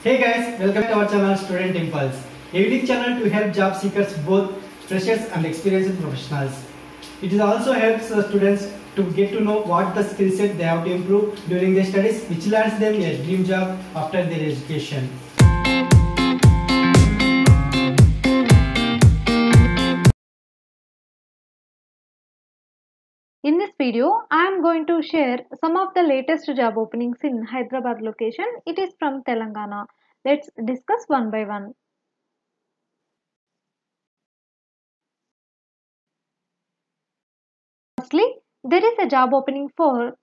Hey guys, welcome to our channel Student Impulse, a unique channel to help job seekers, both freshers and experienced professionals. It is also helps students to get to know what the skill set they have to improve during their studies, which lands them a dream job after their education. In this video, I am going to share some of the latest job openings in Hyderabad location. It is from Telangana. Let's discuss one by one. Firstly, there is a job opening for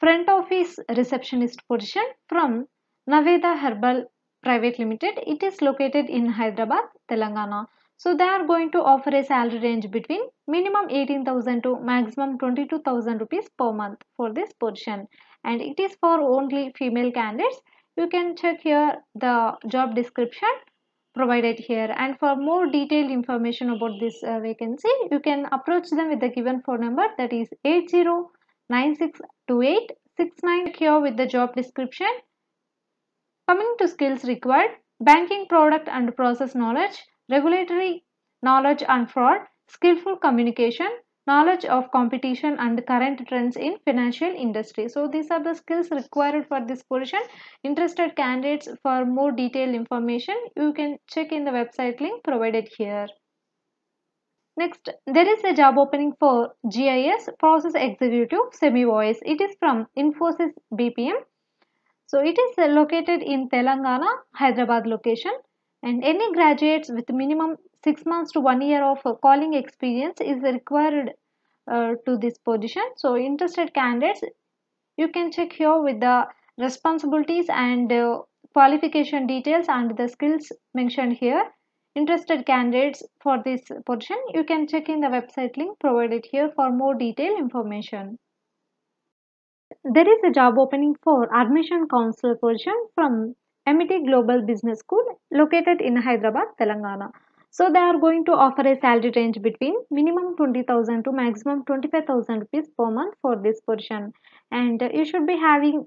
front office receptionist position from Naveda Herbal Private Limited. It is located in Hyderabad, Telangana. So they are going to offer a salary range between minimum 18,000 to maximum 22,000 rupees per month for this position, and it is for only female candidates. You can check here the job description provided here, and for more detailed information about this vacancy, you can approach them with the given phone number, that is 80962869. Here with the job description. Coming to skills required: banking product and process knowledge, regulatory knowledge and fraud, skillful communication, knowledge of competition and current trends in financial industry. So these are the skills required for this position. Interested candidates, for more detailed information, you can check in the website link provided here. Next, there is a job opening for GIS Process Executive Semi-Voice. It is from Infosys BPM. So it is located in Telangana, Hyderabad location, and any graduates with minimum 6 months to 1 year of calling experience is required to this position. So interested candidates, you can check here with the responsibilities and qualification details and the skills mentioned here. Interested candidates for this position, you can check in the website link provided here for more detailed information. There is a job opening for admission counselor position from MIT Global Business School located in Hyderabad, Telangana. So they are going to offer a salary range between minimum 20,000 to maximum 25,000 rupees per month for this position, and you should be having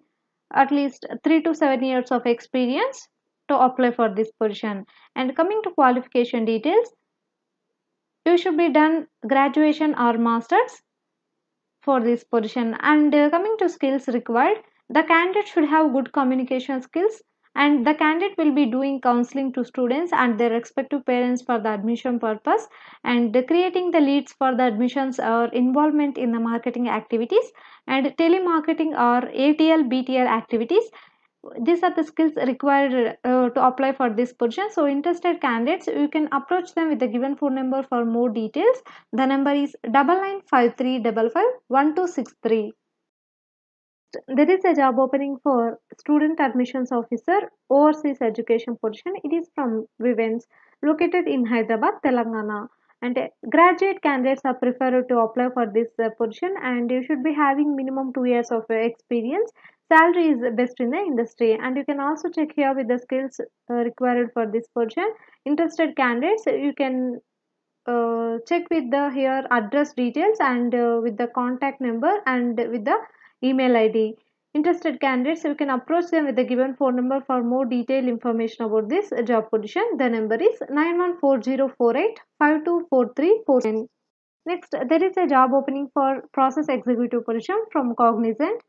at least 3 to 7 years of experience to apply for this position. And coming to qualification details, you should be done graduation or masters for this position. And coming to skills required, the candidate should have good communication skills, and the candidate will be doing counseling to students and their respective parents for the admission purpose, and creating the leads for the admissions or involvement in the marketing activities and telemarketing or ATL BTL activities. These are the skills required to apply for this position. So interested candidates, you can approach them with the given phone number for more details. The number is 9953551263. There is a job opening for student admissions officer overseas education position. It is from Vivens, located in Hyderabad, Telangana, and graduate candidates are preferred to apply for this position, and you should be having minimum 2 years of experience. Salary is best in the industry, and you can also check here with the skills required for this position. Interested candidates, you can check with the here address details and with the contact number and with the email ID. Interested candidates, you can approach them with the given phone number for more detailed information about this job position. The number is 914048524349. Next, there is a job opening for process executive position from Cognizant,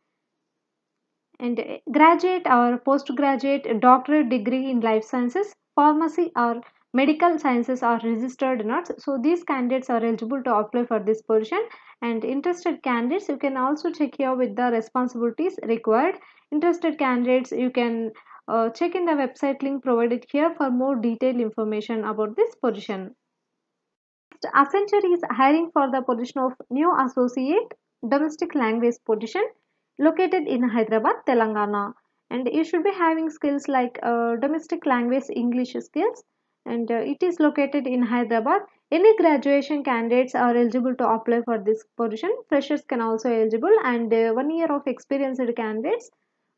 and graduate or postgraduate doctorate degree in life sciences, pharmacy or medical sciences are registered nuts. So these candidates are eligible to apply for this position, and interested candidates, you can also check here with the responsibilities required. Interested candidates, you can check in the website link provided here for more detailed information about this position. Accenture is hiring for the position of new associate domestic language position located in Hyderabad, Telangana. And you should be having skills like domestic language English skills, and it is located in Hyderabad. Any graduation candidates are eligible to apply for this position. Freshers can also eligible, and 1 year of experienced candidates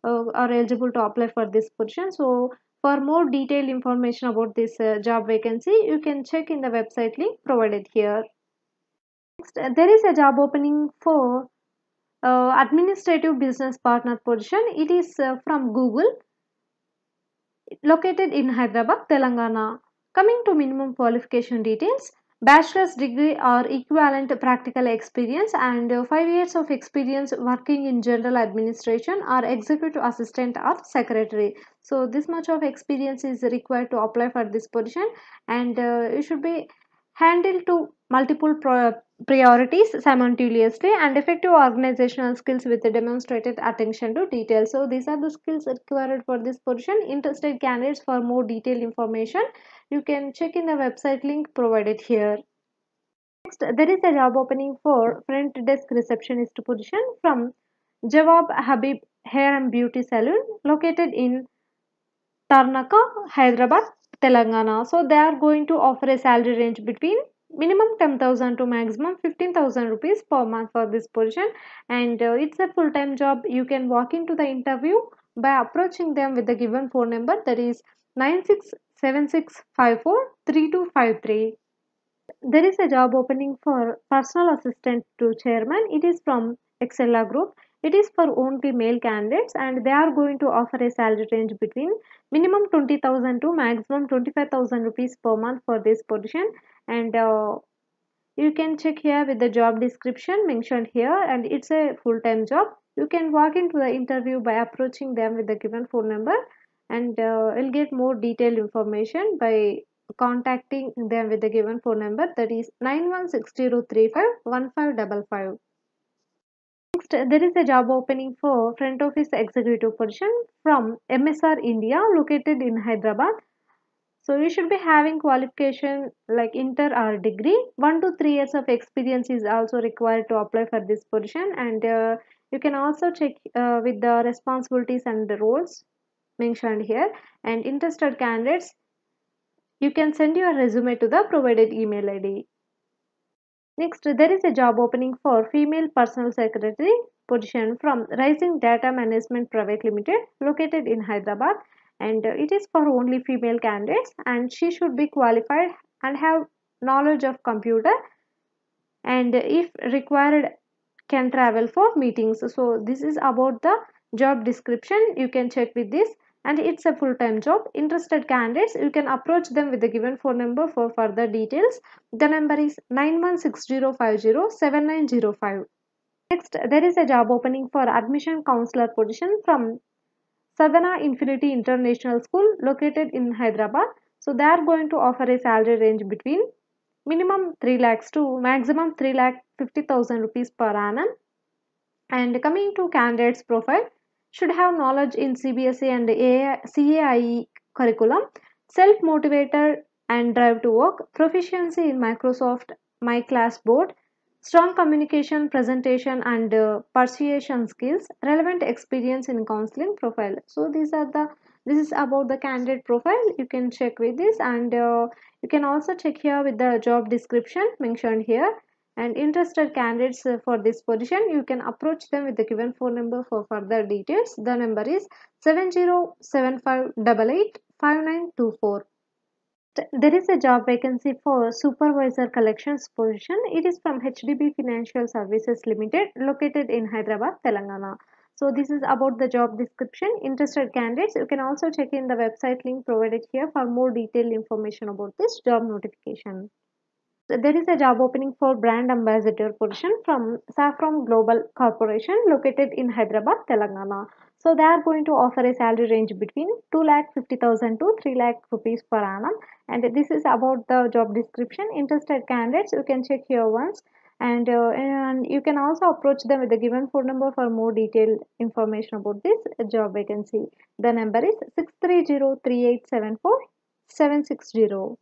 are eligible to apply for this position. So for more detailed information about this job vacancy, you can check in the website link provided here. Next, there is a job opening for administrative business partner position. It is from Google. located in Hyderabad, Telangana. Coming to minimum qualification details, bachelor's degree or equivalent practical experience and 5 years of experience working in general administration or executive assistant or secretary. So this much of experience is required to apply for this position, and you should be handle to multiple priorities simultaneously and effective organizational skills with a demonstrated attention to detail. So these are the skills required for this position. Interested candidates, for more detailed information you can check in the website link provided here. Next, there is a job opening for front desk receptionist position from Jawab Habib Hair and Beauty Salon located in Tarnaka, Hyderabad, Telangana. So they are going to offer a salary range between minimum 10,000 to maximum 15,000 rupees per month for this position, and it's a full-time job. You can walk into the interview by approaching them with the given phone number, that is 9676543253. There is a job opening for personal assistant to chairman. It is from Excella Group. It is for only male candidates, and they are going to offer a salary range between minimum 20,000 to maximum 25,000 rupees per month for this position. And you can check here with the job description mentioned here, and it's a full-time job. You can walk into the interview by approaching them with the given phone number, and you'll get more detailed information by contacting them with the given phone number, that is 9160351555. Next, there is a job opening for front office executive position from MSR India located in Hyderabad. So you should be having qualification like inter or degree. 1 to 3 years of experience is also required to apply for this position, and you can also check with the responsibilities and the roles mentioned here. And interested candidates, you can send your resume to the provided email ID. Next, there is a job opening for female personal secretary position from Rising Data Management Private Limited located in Hyderabad, and it is for only female candidates, and she should be qualified and have knowledge of computer, and if required can travel for meetings. So this is about the job description. You can check with this, and it's a full-time job. Interested candidates, you can approach them with the given phone number for further details. The number is 9160507905. Next, there is a job opening for admission counselor position from Sadhana Infinity International School located in Hyderabad. So they are going to offer a salary range between minimum 3 lakhs to maximum 3 lakh 50,000 rupees per annum. And coming to candidates profile, should have knowledge in CBSE and CAIE curriculum, self-motivated and drive to work, proficiency in Microsoft My Class Board, strong communication, presentation and persuasion skills, relevant experience in counseling profile. So this is about the candidate profile. You can check with this, and you can also check here with the job description mentioned here. And interested candidates for this position, you can approach them with the given phone number for further details. The number is 7075885924. There is a job vacancy for supervisor collections position. It is from HDB Financial Services Limited located in Hyderabad, Telangana. So this is about the job description. Interested candidates, you can also check in the website link provided here for more detailed information about this job notification. There is a job opening for brand ambassador position from Saffron Global Corporation located in Hyderabad, Telangana. So they are going to offer a salary range between 2,50,000 to 3 lakh rupees per annum, and this is about the job description. Interested candidates, you can check here once, and you can also approach them with the given phone number for more detailed information about this job vacancy. The number is 6303874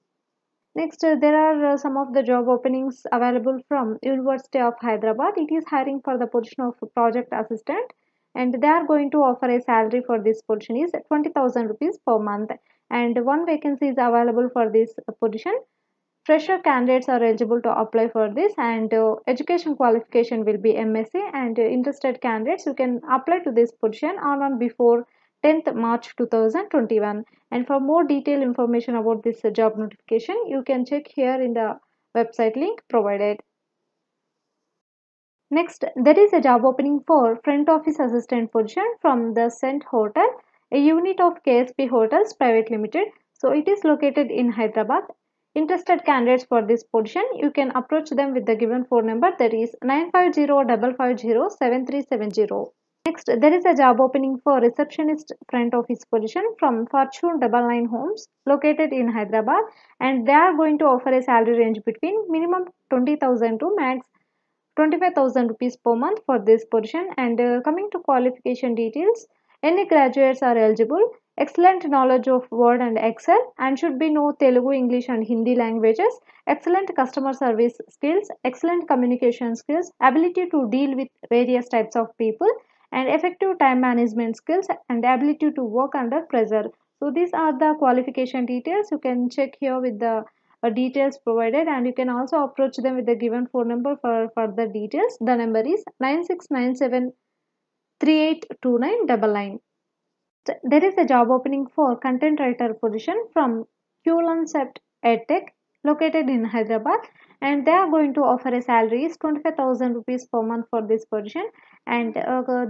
Next, there are some of the job openings available from University of Hyderabad. It is hiring for the position of project assistant, and they are going to offer a salary for this position is 20,000 rupees per month, and one vacancy is available for this position. Fresher candidates are eligible to apply for this, and education qualification will be MSc, and interested candidates, you can apply to this position on or before 10th March 2021. And for more detailed information about this job notification, you can check here in the website link provided. Next, there is a job opening for front office assistant position from the Cent Hotel. a unit of KSP Hotels Private Limited. So it is located in Hyderabad. Interested candidates for this position, you can approach them with the given phone number, that is 950-550-7370. Next, there is a job opening for receptionist front office position from Fortune 99 Homes located in Hyderabad, and they are going to offer a salary range between minimum 20,000 to max 25,000 rupees per month for this position. And coming to qualification details, any graduates are eligible. Excellent knowledge of Word and Excel, and should be know Telugu, English and Hindi languages. Excellent customer service skills, excellent communication skills, ability to deal with various types of people, and effective time management skills and ability to work under pressure. So these are the qualification details. You can check here with the details provided, and you can also approach them with the given phone number for further details. The number is 9697382999. There is a job opening for content writer position from QLancept EdTech located in Hyderabad, and they are going to offer a salary is 25,000 rupees per month for this position. And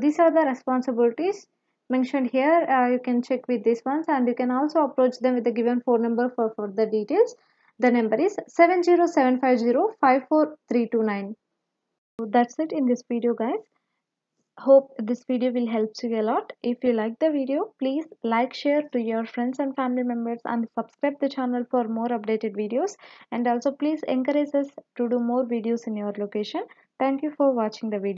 these are the responsibilities mentioned here. You can check with these ones, and you can also approach them with the given phone number for further details. The number is 70750-54329. So that's it in this video, guys. Hope this video will help you a lot. If you like the video, please like, share to your friends and family members, and subscribe the channel for more updated videos. And also please encourage us to do more videos in your location. Thank you for watching the video.